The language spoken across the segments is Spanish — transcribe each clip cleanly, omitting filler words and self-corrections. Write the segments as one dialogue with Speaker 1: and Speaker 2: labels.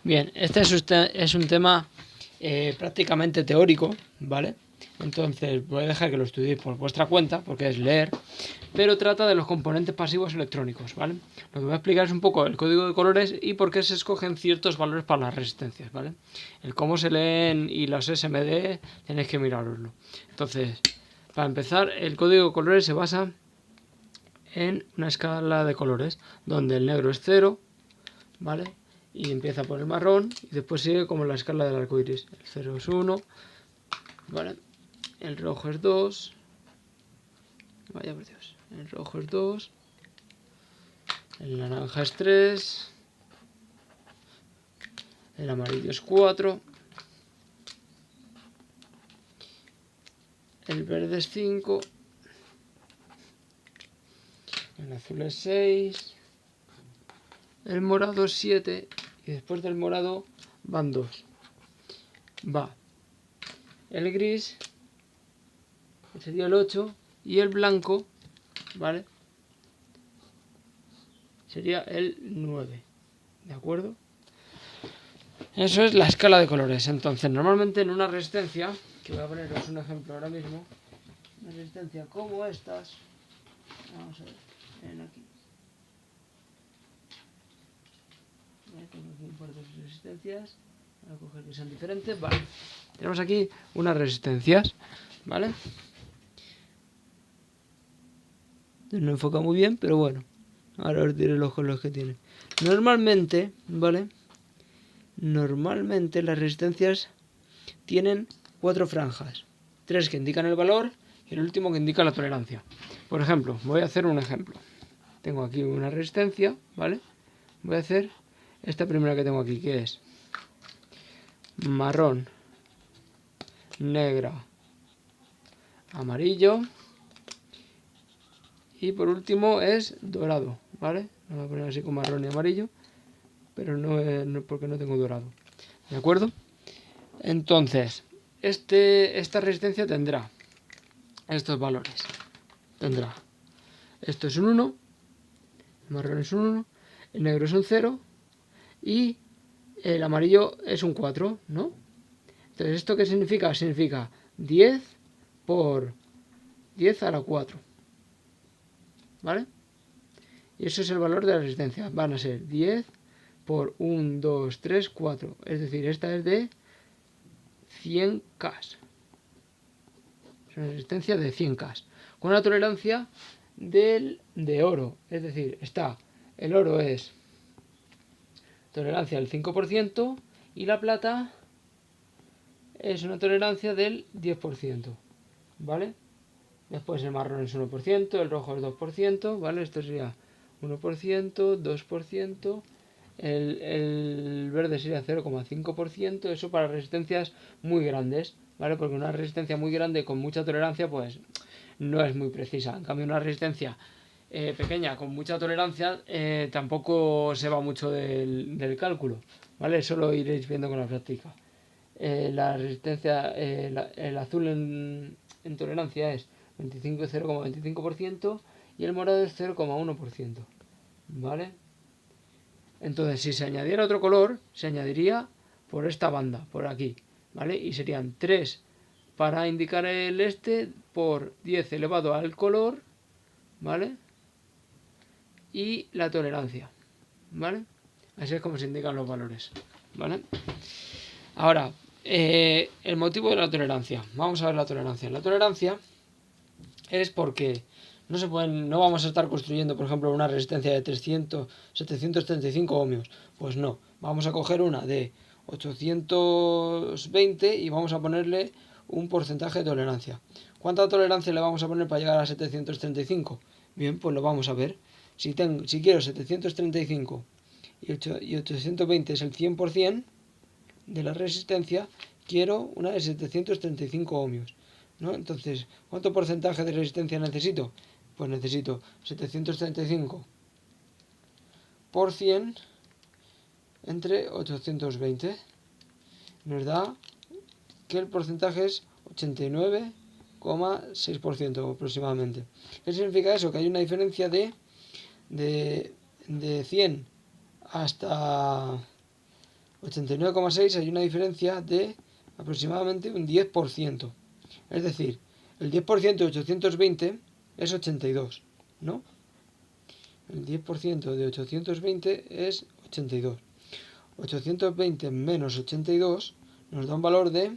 Speaker 1: Bien, este es un tema prácticamente teórico, ¿vale? Entonces voy a dejar que lo estudiéis por vuestra cuenta, porque es leer, pero trata de los componentes pasivos electrónicos, ¿vale? Lo que voy a explicar es un poco el código de colores y por qué se escogen ciertos valores para las resistencias, ¿vale? El cómo se leen y los SMD tenéis que miraroslo. Entonces, para empezar, el código de colores se basa en una escala de colores, donde el negro es 0, ¿vale? Y empieza por el marrón y después sigue como la escala del arco iris. El 0 es 1, ¿vale? El rojo es 2, vaya por Dios, el rojo es 2, el naranja es 3, el amarillo es 4, el verde es 5, el azul es 6, el morado es 7 y después del morado van 2. Va el gris, que sería el 8, y el blanco, ¿vale? Sería el 9, ¿de acuerdo? Eso es la escala de colores. Entonces, normalmente en una resistencia, que voy a poneros un ejemplo ahora mismo, una resistencia como estas, vamos a ver, ven aquí. Tengo aquí un par de resistencias, voy a coger que sean diferentes, vale. Tenemos aquí unas resistencias, ¿vale? No enfoca muy bien, pero bueno, ahora os diré los colores que tiene. Normalmente, ¿vale? Normalmente las resistencias tienen 4 franjas, 3 que indican el valor y el último que indica la tolerancia. Por ejemplo, voy a hacer un ejemplo. Tengo aquí una resistencia, ¿vale? Voy a hacer esta primera que tengo aquí, que es marrón, negra, amarillo y por último es dorado, ¿vale? Lo voy a poner así con marrón y amarillo, pero no es porque no tengo dorado, ¿de acuerdo? Entonces, esta resistencia tendrá estos valores. Tendrá, esto es un 1, el marrón es un 1, el negro es un 0 y el amarillo es un 4, ¿no? Entonces, ¿esto qué significa? Significa 10 por 10 a la 4, ¿vale? Y eso es el valor de la resistencia. Van a ser 10 por 1, 2, 3, 4. Es decir, esta es de 100K. Es una resistencia de 100K. Con una tolerancia de oro. Es decir, el oro es tolerancia del 5% y la plata es una tolerancia del 10%, ¿vale? Después el marrón es 1%, el rojo es 2%, ¿vale? Esto sería 1%, 2%, el verde sería 0,5%, eso para resistencias muy grandes, ¿vale? Porque una resistencia muy grande con mucha tolerancia, pues no es muy precisa. En cambio, una resistencia pequeña con mucha tolerancia tampoco se va mucho del cálculo, ¿vale? Eso lo iréis viendo con la práctica. La resistencia, el azul en tolerancia es 0,25% y el morado es 0,1%, ¿vale? Entonces, si se añadiera otro color, se añadiría por esta banda, por aquí, ¿vale? Y serían 3 para indicar el este por 10 elevado al color, ¿vale? Y la tolerancia, ¿vale? Así es como se indican los valores, ¿vale? Ahora, el motivo de la tolerancia. Vamos a ver la tolerancia. La tolerancia es porque no vamos a estar construyendo, por ejemplo, una resistencia de 735 ohmios. Pues no, vamos a coger una de 820 y vamos a ponerle un porcentaje de tolerancia. ¿Cuánta tolerancia le vamos a poner para llegar a 735? Bien, pues lo vamos a ver. Si quiero 735 y 820 es el 100% de la resistencia, quiero una de 735 ohmios, ¿no? Entonces, ¿cuánto porcentaje de resistencia necesito? Pues necesito 735 por 100 entre 820. Nos da que el porcentaje es 89,6% aproximadamente. ¿Qué significa eso? Que hay una diferencia de 100 hasta 89,6 hay una diferencia de aproximadamente un 10%. Es decir, el 10% de 820 es 82, ¿no? El 10% de 820 es 82. 820 menos 82 nos da un valor de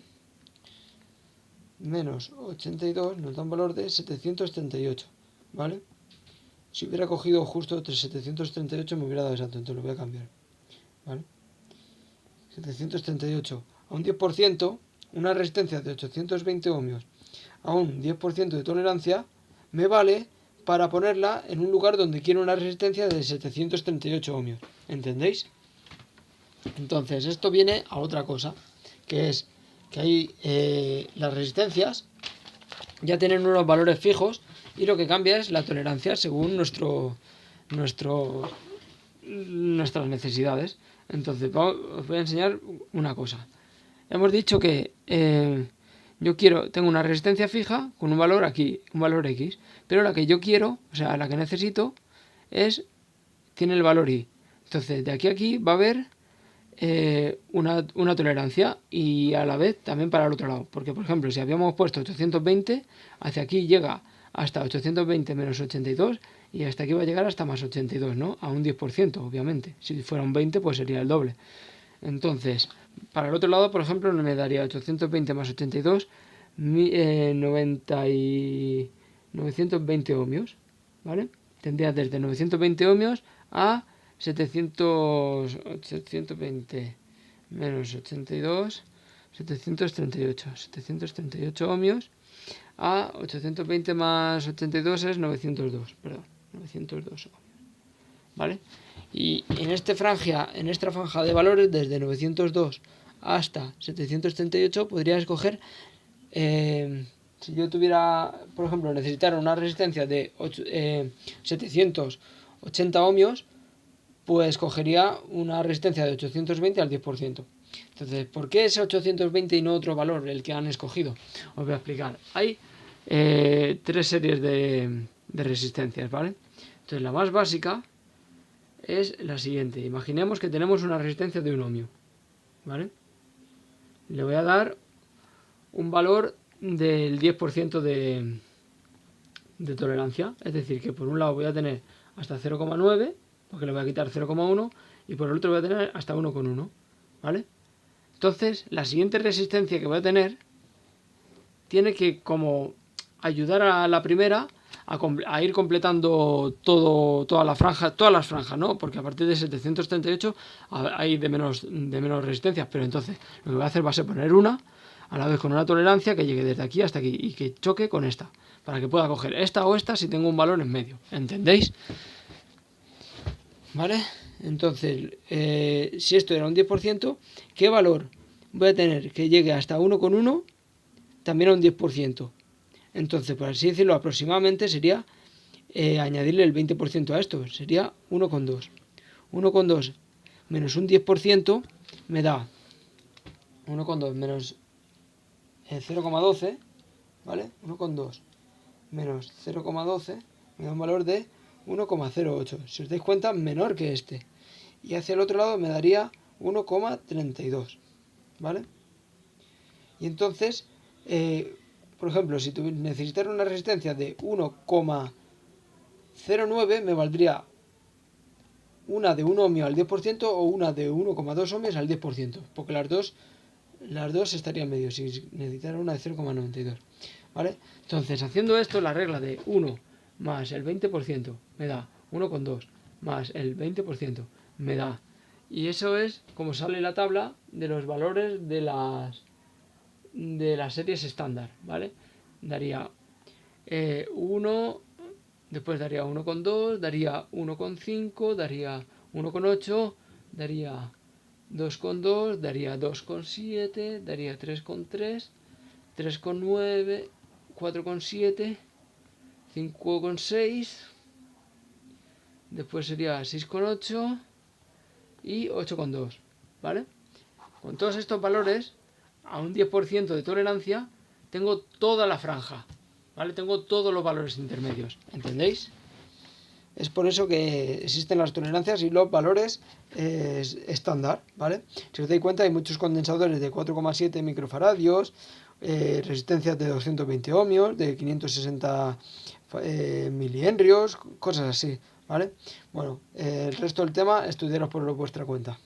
Speaker 1: menos 82 nos da un valor de 738, ¿vale? Si hubiera cogido justo 738 me hubiera dado exacto, entonces lo voy a cambiar, ¿vale? 738 a un 10%, una resistencia de 820 ohmios a un 10% de tolerancia me vale para ponerla en un lugar donde quiero una resistencia de 738 ohmios, ¿entendéis? Entonces esto viene a otra cosa, que es que hay las resistencias ya tienen unos valores fijos y lo que cambia es la tolerancia según nuestras necesidades. Entonces os voy a enseñar una cosa. Hemos dicho que tengo una resistencia fija con un valor aquí, un valor X, pero la que yo quiero, o sea, la que necesito, tiene el valor Y. Entonces, de aquí a aquí va a haber una tolerancia y a la vez también para el otro lado. Porque, por ejemplo, si habíamos puesto 820, hacia aquí llega hasta 820 menos 82 y hasta aquí va a llegar hasta más 82, ¿no? A un 10%, obviamente. Si fuera un 20, pues sería el doble. Entonces, para el otro lado, por ejemplo, me daría 820 más 82, 920 ohmios, ¿vale? Tendría desde 920 ohmios a 720 menos 82, 738 ohmios a 820 más 82 es 902, perdón, 902 ohmios, ¿vale? Y en esta franja de valores, desde 902 hasta 738, podría escoger, si yo tuviera, por ejemplo, necesitara una resistencia de 780 ohmios, pues cogería una resistencia de 820 al 10%. Entonces, ¿por qué es 820 y no otro valor el que han escogido? Os voy a explicar. Hay tres series de resistencias, ¿vale? Entonces, la más básica es la siguiente. Imaginemos que tenemos una resistencia de 1 ohmio, ¿vale? Le voy a dar un valor del 10% de tolerancia. Es decir, que por un lado voy a tener hasta 0,9, porque le voy a quitar 0,1, y por el otro voy a tener hasta 1,1, ¿vale? Entonces, la siguiente resistencia que voy a tener tiene que como ayudar a la primera a ir completando todas las franjas, ¿no? Porque a partir de 738 hay de menos resistencias, pero entonces lo que voy a hacer va a ser poner una, a la vez con una tolerancia que llegue desde aquí hasta aquí y que choque con esta, para que pueda coger esta o esta si tengo un valor en medio, ¿entendéis? ¿Vale? Entonces, si esto era un 10%, ¿qué valor voy a tener que llegue hasta 1,1? También a un 10%. Entonces, por así decirlo, aproximadamente sería añadirle el 20% a esto. Sería 1,2. 1,2 menos un 10% me da 1,2 menos 0,12, ¿vale? 1,2 menos 0,12 me da un valor de 1,08. Si os dais cuenta, menor que este. Y hacia el otro lado me daría 1,32, ¿vale? Y entonces, por ejemplo, si necesitara una resistencia de 1,09, me valdría una de 1 ohmio al 10% o una de 1,2 ohmios al 10%, porque las dos estarían medio, si necesitara una de 0,92, ¿vale? Entonces, haciendo esto, la regla de 1 más el 20% me da 1,2 más el 20% me da. Y eso es como sale la tabla de los valores de las series estándar, ¿vale? Daría 1, después daría 1,2, daría 1,5, daría 1,8, daría 2,2, daría 2,7, daría 3,3, 3,9, 4,7, 5,6, después sería 6,8 y 8,2, ¿vale? Con todos estos valores, a un 10% de tolerancia, tengo toda la franja, ¿vale? Tengo todos los valores intermedios, ¿entendéis? Es por eso que existen las tolerancias y los valores estándar, ¿vale? Si os dais cuenta, hay muchos condensadores de 4,7 microfaradios, resistencias de 220 ohmios, de 560 milihenrios, cosas así, ¿vale? Bueno, el resto del tema, estudiaros por vuestra cuenta.